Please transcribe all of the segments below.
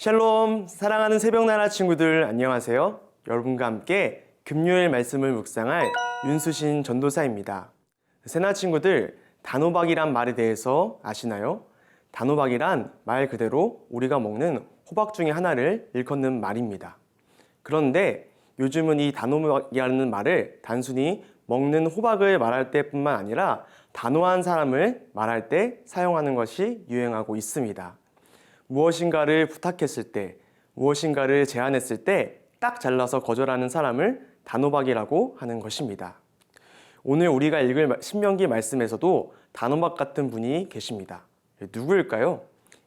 샬롬, 사랑하는 새벽나라 친구들 안녕하세요. 여러분과 함께 금요일 말씀을 묵상할 윤수신 전도사입니다. 새나 친구들, 단호박이란 말에 대해서 아시나요? 단호박이란 말 그대로 우리가 먹는 호박 중에 하나를 일컫는 말입니다. 그런데 요즘은 이 단호박이라는 말을 단순히 먹는 호박을 말할 때뿐만 아니라 단호한 사람을 말할 때 사용하는 것이 유행하고 있습니다. 무엇인가를 부탁했을 때, 무엇인가를 제안했을 때 딱 잘라서 거절하는 사람을 단호박이라고 하는 것입니다. 오늘 우리가 읽을 신명기 말씀에서도 단호박 같은 분이 계십니다. 누구일까요?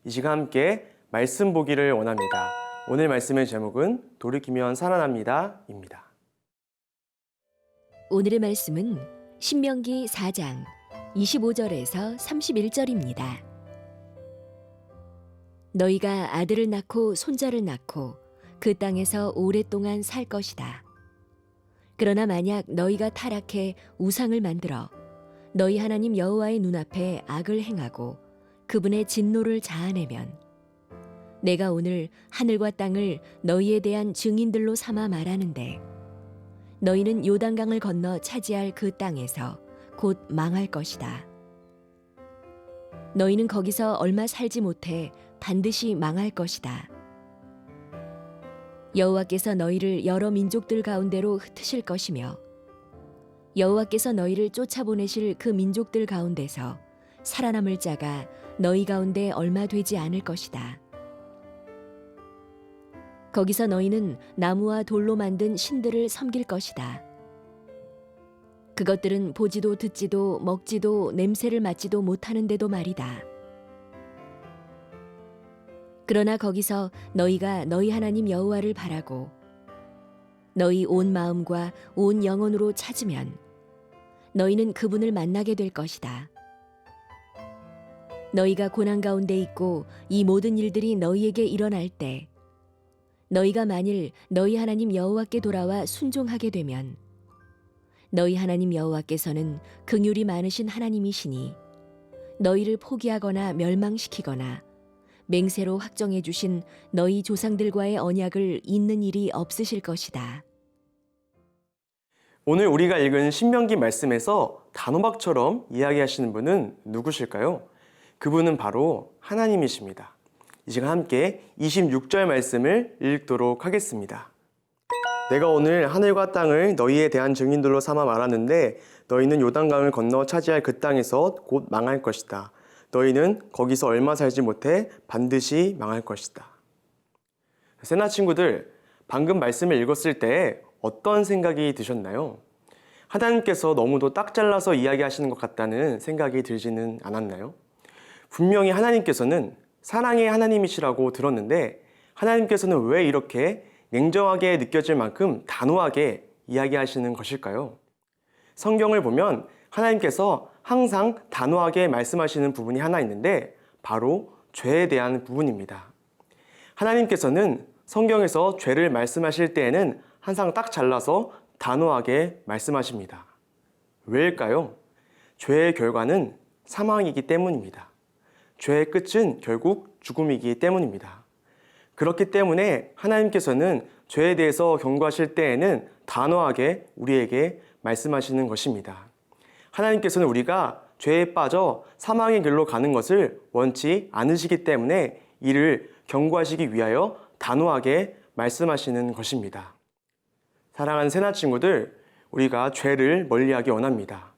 이 시간 함께 말씀 보기를 원합니다. 오늘 말씀의 제목은 돌이키면 살아납니다 입니다. 오늘의 말씀은 신명기 4장 25절에서 31절입니다. 너희가 아들을 낳고 손자를 낳고 그 땅에서 오랫동안 살 것이다. 그러나 만약 너희가 타락해 우상을 만들어 너희 하나님 여호와의 눈앞에 악을 행하고 그분의 진노를 자아내면 내가 오늘 하늘과 땅을 너희에 대한 증인들로 삼아 말하는데 너희는 요단강을 건너 차지할 그 땅에서 곧 망할 것이다. 너희는 거기서 얼마 살지 못해 반드시 망할 것이다. 여호와께서 너희를 여러 민족들 가운데로 흩으실 것이며 여호와께서 너희를 쫓아보내실 그 민족들 가운데서 살아남을 자가 너희 가운데 얼마 되지 않을 것이다. 거기서 너희는 나무와 돌로 만든 신들을 섬길 것이다. 그것들은 보지도 듣지도 먹지도 냄새를 맡지도 못하는데도 말이다. 그러나 거기서 너희가 너희 하나님 여호와를 바라고 너희 온 마음과 온 영혼으로 찾으면 너희는 그분을 만나게 될 것이다. 너희가 고난 가운데 있고 이 모든 일들이 너희에게 일어날 때 너희가 만일 너희 하나님 여호와께 돌아와 순종하게 되면 너희 하나님 여호와께서는 긍휼이 많으신 하나님이시니 너희를 포기하거나 멸망시키거나 맹세로 확정해 주신 너희 조상들과의 언약을 잇는 일이 없으실 것이다. 오늘 우리가 읽은 신명기 말씀에서 단호박처럼 이야기하시는 분은 누구실까요? 그분은 바로 하나님이십니다. 이 시간 함께 26절 말씀을 읽도록 하겠습니다. 내가 오늘 하늘과 땅을 너희에 대한 증인들로 삼아 말하는데 너희는 요단강을 건너 차지할 그 땅에서 곧 망할 것이다. 너희는 거기서 얼마 살지 못해 반드시 망할 것이다. 새나 친구들, 방금 말씀을 읽었을 때 어떤 생각이 드셨나요? 하나님께서 너무도 딱 잘라서 이야기하시는 것 같다는 생각이 들지는 않았나요? 분명히 하나님께서는 사랑의 하나님이시라고 들었는데 하나님께서는 왜 이렇게 냉정하게 느껴질 만큼 단호하게 이야기하시는 것일까요? 성경을 보면 하나님께서 항상 단호하게 말씀하시는 부분이 하나 있는데 바로 죄에 대한 부분입니다. 하나님께서는 성경에서 죄를 말씀하실 때에는 항상 딱 잘라서 단호하게 말씀하십니다. 왜일까요? 죄의 결과는 사망이기 때문입니다. 죄의 끝은 결국 죽음이기 때문입니다. 그렇기 때문에 하나님께서는 죄에 대해서 경고하실 때에는 단호하게 우리에게 말씀하시는 것입니다. 하나님께서는 우리가 죄에 빠져 사망의 길로 가는 것을 원치 않으시기 때문에 이를 경고하시기 위하여 단호하게 말씀하시는 것입니다. 사랑하는 새나 친구들, 우리가 죄를 멀리하기 원합니다.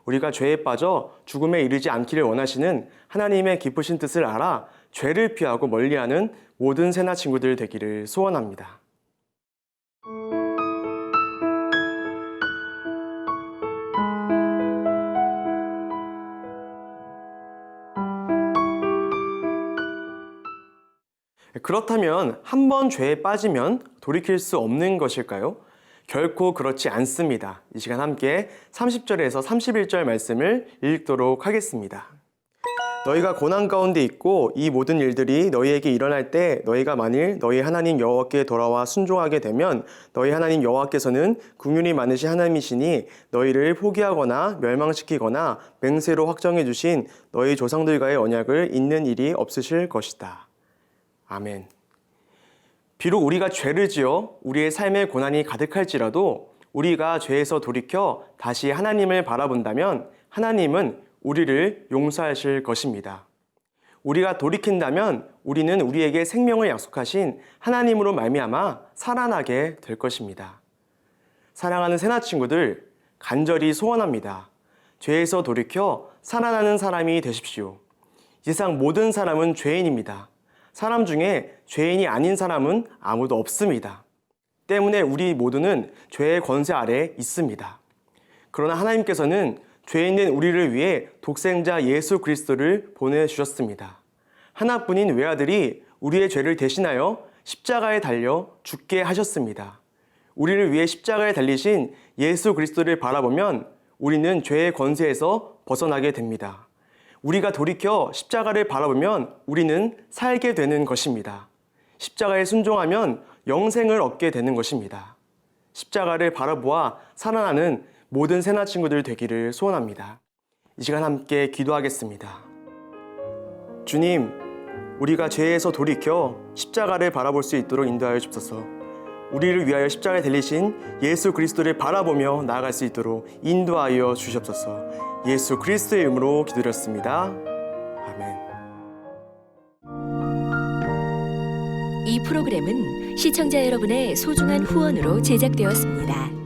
우리가 죄에 빠져 죽음에 이르지 않기를 원하시는 하나님의 기쁘신 뜻을 알아 죄를 피하고 멀리하는 모든 새나 친구들 되기를 소원합니다. 그렇다면 한 번 죄에 빠지면 돌이킬 수 없는 것일까요? 결코 그렇지 않습니다. 이 시간 함께 30절에서 31절 말씀을 읽도록 하겠습니다. 너희가 고난 가운데 있고 이 모든 일들이 너희에게 일어날 때 너희가 만일 너희 하나님 여호와께 돌아와 순종하게 되면 너희 하나님 여호와께서는 긍휼이 많으신 하나님이시니 너희를 포기하거나 멸망시키거나 맹세로 확정해 주신 너희 조상들과의 언약을 잇는 일이 없으실 것이다. 아멘. 비록 우리가 죄를 지어 우리의 삶에 고난이 가득할지라도 우리가 죄에서 돌이켜 다시 하나님을 바라본다면 하나님은 우리를 용서하실 것입니다. 우리가 돌이킨다면 우리는 우리에게 생명을 약속하신 하나님으로 말미암아 살아나게 될 것입니다. 사랑하는 새나 친구들, 간절히 소원합니다. 죄에서 돌이켜 살아나는 사람이 되십시오. 이 세상 모든 사람은 죄인입니다. 사람 중에 죄인이 아닌 사람은 아무도 없습니다. 때문에 우리 모두는 죄의 권세 아래 있습니다. 그러나 하나님께서는 죄인된 우리를 위해 독생자 예수 그리스도를 보내주셨습니다. 하나뿐인 외아들이 우리의 죄를 대신하여 십자가에 달려 죽게 하셨습니다. 우리를 위해 십자가에 달리신 예수 그리스도를 바라보면 우리는 죄의 권세에서 벗어나게 됩니다. 우리가 돌이켜 십자가를 바라보면 우리는 살게 되는 것입니다. 십자가에 순종하면 영생을 얻게 되는 것입니다. 십자가를 바라보아 살아나는 모든 새나 친구들 되기를 소원합니다. 이 시간 함께 기도하겠습니다. 주님, 우리가 죄에서 돌이켜 십자가를 바라볼 수 있도록 인도하여 주옵소서. 우리를 위하여 십자가에 달리신 예수 그리스도를 바라보며 나아갈 수 있도록 인도하여 주시옵소서. 예수 그리스도의 이름으로 기도드렸습니다. 아멘. 이 프로그램은 시청자 여러분의 소중한 후원으로 제작되었습니다.